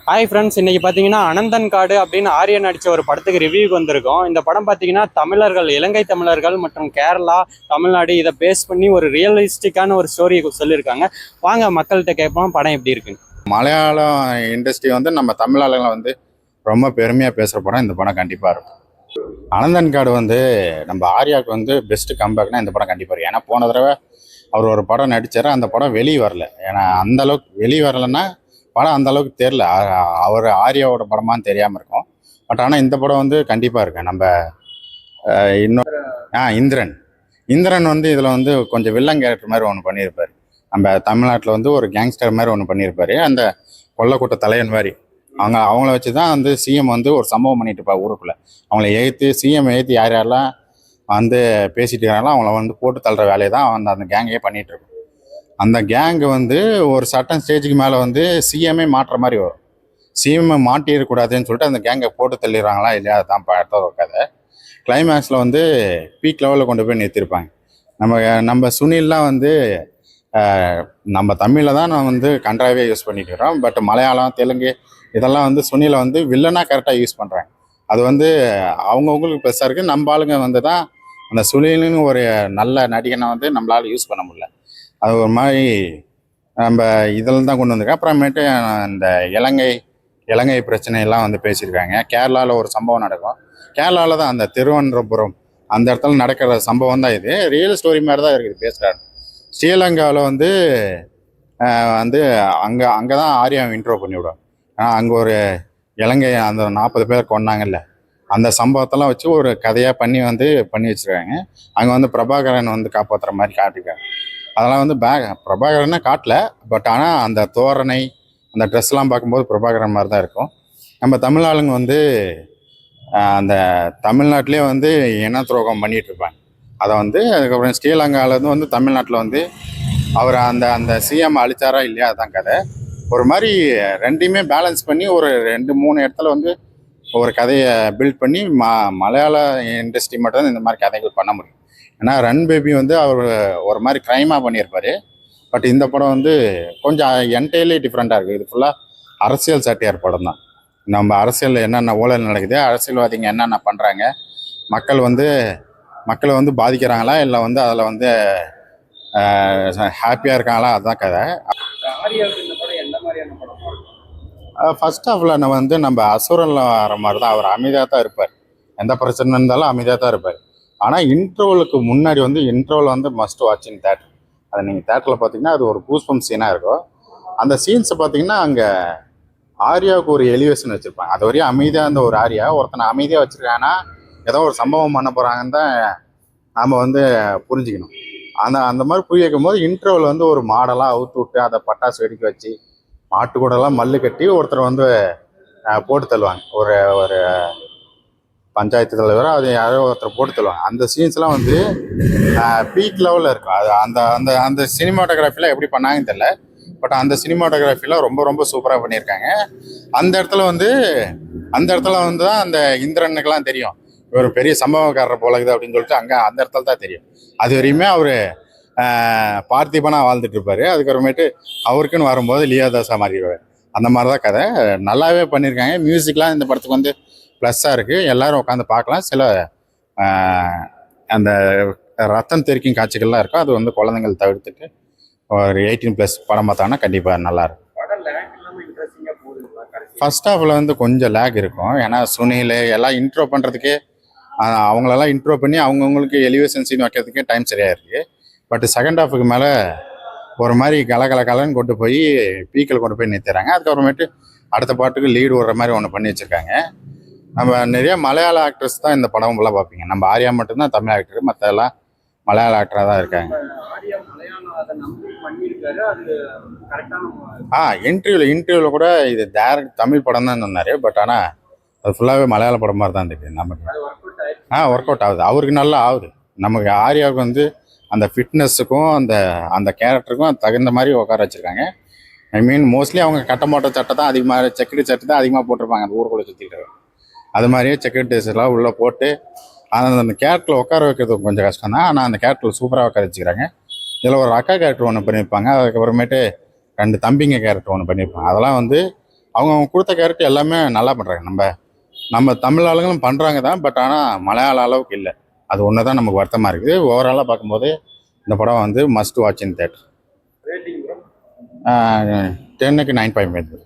Hi friends, இன்னைக்கு பார்த்தீங்கன்னா அனந்தன் காடு அப்படின்னு ஆரியன் நடித்த ஒரு படத்துக்கு ரிவ்யூக்கு வந்திருக்கோம். இந்த படம் பார்த்தீங்கன்னா தமிழர்கள், இலங்கை தமிழர்கள் மற்றும் கேரளா, தமிழ்நாடு இதை பேஸ் பண்ணி ஒரு ரியலிஸ்டிக்கான ஒரு ஸ்டோரி சொல்லியிருக்காங்க. வாங்க மக்கள்கிட்ட கேட்போம் படம் எப்படி இருக்குன்னு. மலையாளம் இண்டஸ்ட்ரி வந்து நம்ம தமிழாளர்களை வந்து ரொம்ப பெருமையாக பேசுகிற படம் இந்த படம் கண்டிப்பாக இருக்கும். அனந்தன் காடு வந்து நம்ம ஆர்யாவுக்கு வந்து பெஸ்ட்டு கம்பேக்னா இந்த படம் கண்டிப்பாக இருக்கும். ஏன்னா போன தடவை அவர் ஒரு படம் நடித்தார், அந்த படம் வெளியே வரல. ஏன்னா அந்தளவுக்கு வெளியே வரலைன்னா படம் அந்தளவுக்கு தெரில, அவர் ஆர்யாவோட படமானு தெரியாமல் இருக்கும். பட் ஆனால் இந்த படம் வந்து கண்டிப்பாக இருக்கு. நம்ம இன்னொரு இந்திரன் இந்திரன் வந்து இதில் வந்து கொஞ்சம் வில்லன் கேரக்டர் மாதிரி ஒன்று பண்ணியிருப்பார். நம்ம தமிழ்நாட்டில் வந்து ஒரு கேங்ஸ்டர் மாதிரி ஒன்று பண்ணியிருப்பார். அந்த கொல்லக்கூட்ட தலைவன் மாதிரி அவங்கள வச்சு தான் வந்து சிஎம் வந்து ஒரு சம்பவம் பண்ணிட்டு இருப்பார் ஊருக்குள்ளே. அவங்கள சிஎம் எழுத்து யார் யாரெல்லாம் வந்து பேசிட்டு இருக்காங்களோ அவங்கள வந்து போட்டு தள்ளுற வேலையை தான் அந்த கேங்கே பண்ணிகிட்டு இருக்கும். அந்த கேங்கு வந்து ஒரு சட்டன் ஸ்டேஜுக்கு மேலே வந்து சிஎம்ஏ மாட்டுற மாதிரி வரும். சிஎம்ஐ மாட்டிடக்கூடாதுன்னு சொல்லிட்டு அந்த கேங்கை போட்டு தள்ளிடுறாங்களா இல்லையா, அதுதான் அடுத்த ஒரு கதை. கிளைமேக்ஸில் வந்து பீக் லெவலில் கொண்டு போய் நிறுத்திருப்பாங்க. நம்ம சுனில்லாம் வந்து நம்ம தமிழில் தான் நான் வந்து கன்றாவே யூஸ் பண்ணிட்டு வரோம். பட் மலையாளம், தெலுங்கு இதெல்லாம் வந்து சுனிலை வந்து வில்லனாக கரெக்டாக யூஸ் பண்ணுறாங்க. அது வந்து அவங்கவுங்களுக்கு பெருசாக இருக்குது. நம்ம ஆளுங்க வந்து தான் அந்த சுனில்னு ஒரு நல்ல நடிகனை வந்து நம்மளால் யூஸ் பண்ண முடியல. அது ஒரு மாதிரி நம்ம இதில் தான் கொண்டு வந்திருக்கேன். அப்புறமேட்டு இந்த இலங்கை பிரச்சனையெல்லாம் வந்து பேசியிருக்காங்க. கேரளாவில் ஒரு சம்பவம் நடக்கும். கேரளாவில் தான் அந்த திருவனந்தபுரம் அந்த இடத்துல நடக்கிற சம்பவம் தான் இது. ரியல் ஸ்டோரி மாதிரி தான் இருக்குது பேசுகிறாரு. ஸ்ரீலங்காவில் வந்து அங்கே தான் ஆரியாவை இன்ட்ரோ பண்ணிவிடுவாங்க. ஆனால் அங்கே ஒரு இலங்கை அந்த 40 பேர் கொண்டாங்கல்ல, அந்த சம்பவத்தெல்லாம் வச்சு ஒரு கதையாக பண்ணி வச்சுருக்காங்க. அங்கே வந்து பிரபாகரன் வந்து காப்பாற்றுற மாதிரி காட்டிருக்காங்க. அதெல்லாம் வந்து பிரபாகரனை காட்டல. பட் ஆனால் அந்த தோரணை, அந்த ட்ரெஸ்லாம் பார்க்கும்போது பிரபாகரன் மாதிரி தான் இருக்கும். நம்ம தமிழாளுங்க வந்து அந்த தமிழ்நாட்டிலே வந்து இன துரோகம் பண்ணிகிட்டு இருப்பாங்க. அதை வந்து அதுக்கப்புறம் ஸ்ரீலங்காவிலேருந்து வந்து தமிழ்நாட்டில் வந்து அவர் அந்த சிஎம் அழிச்சாரா இல்லையா, அதுதான் கதை. ஒரு மாதிரி ரெண்டையுமே பேலன்ஸ் பண்ணி ஒரு 2-3 இடத்துல வந்து ஒரு கதையை பில்ட் பண்ணி மலையாள இண்டஸ்ட்ரி மட்டும்தான் இந்த மாதிரி கதைகள் பண்ண முடியும். ஏன்னா ரன் பேபி வந்து அவர் ஒரு மாதிரி க்ரைமாக பண்ணியிருப்பார். பட் இந்த படம் வந்து கொஞ்சம் என்டையர்லி டிஃப்ரெண்ட்டாக இருக்குது. இது ஃபுல்லாக அரசியல் சாட்டியார் படம் தான். நம்ம அரசியலில் என்னென்ன ஊழல் நடக்குது, அரசியல்வாதிங்க என்னென்ன பண்ணுறாங்க, மக்களை வந்து பாதிக்கிறாங்களா இல்லை வந்து அதில் வந்து ஹாப்பியாக இருக்காங்களா, அதுதான் கதை. ஃபர்ஸ்ட் ஹாஃபில் வந்து நம்ம அசுரனில் வர மாதிரி தான் அவர் அமைதியாக தான் இருப்பார். எந்த பிரச்சனை இருந்தாலும் அமைதியாக தான் இருப்பார். ஆனால் இன்ட்ரோவலுக்கு முன்னாடி வந்து இன்ட்ரோவில் வந்து மஸ்ட் வாட்ச் இன் தேட்டர். அதை நீங்கள் தேட்டரில் பார்த்தீங்கன்னா அது ஒரு கூஸ்பம் சீனாக இருக்கும். அந்த சீன்ஸை பார்த்தீங்கன்னா அங்கே ஆர்யாவுக்கு ஒரு எலிவேஷன் வச்சுருப்பாங்க. அது வரையும் அமைதியாக இருந்த ஒரு ஆர்யா ஒருத்தனை அமைதியாக வச்சுருக்காங்கன்னா ஏதோ ஒரு சம்பவம் பண்ண போகிறாங்கன்னு தான் நாம் வந்து புரிஞ்சுக்கணும். அந்த மாதிரி புரிய வைக்கும் போது இன்ட்ரோவில் வந்து ஒரு மாடலாக அவுத்து விட்டு அதை பட்டாசு வெடிக்க வச்சு மாட்டு கூடலாம் மல்லு கட்டி ஒருத்தர் வந்து போட்டு தள்ளுவாங்க. ஒரு பஞ்சாயத்து தலைவர் அது யாரோ ஒருத்தர் போட்டு தருவாங்க. அந்த சீன்ஸ்லாம் வந்து பீக் லெவலில் இருக்கும். அது அந்த சினிமாட்டோகிராஃபிலாம் எப்படி பண்ணாங்கன்னு தெரியல. பட் அந்த சினிமாட்டோகிராஃபிலாம் ரொம்ப ரொம்ப சூப்பராக பண்ணியிருக்காங்க. அந்த இடத்துல வந்து தான் அந்த இந்திரனுக்கெல்லாம் தெரியும் இவர் பெரிய சம்பவக்காரர் போல இருக்குது அப்படின்னு சொல்லிட்டு அந்த இடத்துல தான் தெரியும். அது வரையுமே அவர் பார்த்திபனாக வாழ்ந்துட்டு இருப்பார். அதுக்கப்புறமேட்டு அவருக்குன்னு வரும்போது லியாதாஸாக மாறிடுவார். அந்த மாதிரி தான் கதை. நல்லாவே பண்ணியிருக்காங்க. மியூசிக்லாம் இந்த படத்துக்கு வந்து ப்ளஸ்ஸாக இருக்குது. எல்லோரும் உட்காந்து பார்க்கலாம். சில அந்த ரத்தம் தெரிக்கும் காட்சிகள்லாம் இருக்கும். அது வந்து குழந்தைங்கள் தவிர்த்துட்டு ஒரு 18+ படம் பார்த்தாங்கன்னா கண்டிப்பாக நல்லாயிருக்கும். ஃபர்ஸ்ட் ஹாஃபில் வந்து கொஞ்சம் லேக் இருக்கும். ஏன்னா சுனில் எல்லாம் இன்ட்ரோ பண்ணுறதுக்கே அவங்களெல்லாம் இன்ட்ரோ பண்ணி அவங்கவுங்களுக்கு எலிவேஷன் சீன் வைக்கிறதுக்கே டைம் சரியாக இருக்குது. பட் செகண்ட் ஹாஃபுக்கு மேலே ஒரு மாதிரி கலன்னு கொண்டு போய் பீக்கில் கொண்டு போய் நிறுத்துறாங்க. அதுக்கப்புறமேட்டு அடுத்த பாட்டுக்கு லீடு விடுற மாதிரி ஒன்று பண்ணி வச்சுருக்காங்க. நம்ம நிறைய மலையாள ஆக்ட்ரஸ் தான் இந்த படம் ஃபுல்லாக பார்ப்பீங்க. நம்ம ஆர்யா மட்டும்தான் தமிழ் ஆக்டர், மற்ற எல்லாம் மலையாள ஆக்டராக தான் இருக்காங்க. இன்டர்வியூவில் கூட இது டேரக்ட் தமிழ் படம் தான் சொன்னார். பட் ஆனால் அது ஃபுல்லாகவே மலையாள படம் மாதிரி தான் இருக்குது. நமக்கு ஒர்க் அவுட் ஆகுது. அவருக்கு நல்லா ஆகுது. நமக்கு ஆர்யாவுக்கு வந்து அந்த ஃபிட்னஸுக்கும் அந்த கேரக்டருக்கும் தகுந்த மாதிரி உட்கார வச்சுருக்காங்க. ஐ மீன் மோஸ்ட்லி அவங்க கட்டமோட்ட சட்டை தான் அதிகமாக, செக்குடு சட்டை தான் அதிகமாக போட்டிருப்பாங்க அந்த ஊருக்குள்ளே சுற்றிட்டு. அது மாதிரியே செக்குடு டேஸ்லாம் உள்ளே போட்டு அந்த கேரக்டரில் உட்கார வைக்கிறது கொஞ்சம் கஷ்டம் தான். ஆனால் அந்த கேரக்டரில் சூப்பராக உட்கார வச்சுக்கிறாங்க. இதில் ஒரு அக்கா கேரக்டர் ஒன்று பண்ணியிருப்பாங்க. அதுக்கப்புறமேட்டு 2 தம்பிங்க கேரக்டர் ஒன்று பண்ணியிருப்பாங்க. அதெல்லாம் வந்து அவங்க கொடுத்த கேரக்டர் எல்லாமே நல்லா பண்ணுறாங்க. நம்ம தமிழ் ஆளுங்களும் பண்ணுறாங்க தான், பட் ஆனால் மலையாள அளவுக்கு இல்லை. அது ஒன்று தான் நமக்கு வருத்தமாக இருக்குது. ஓவராலாக பார்க்கும்போது இந்த படம் வந்து மஸ்ட் வாட்ச் இன் தேட்டர். 10க்கு 9.5.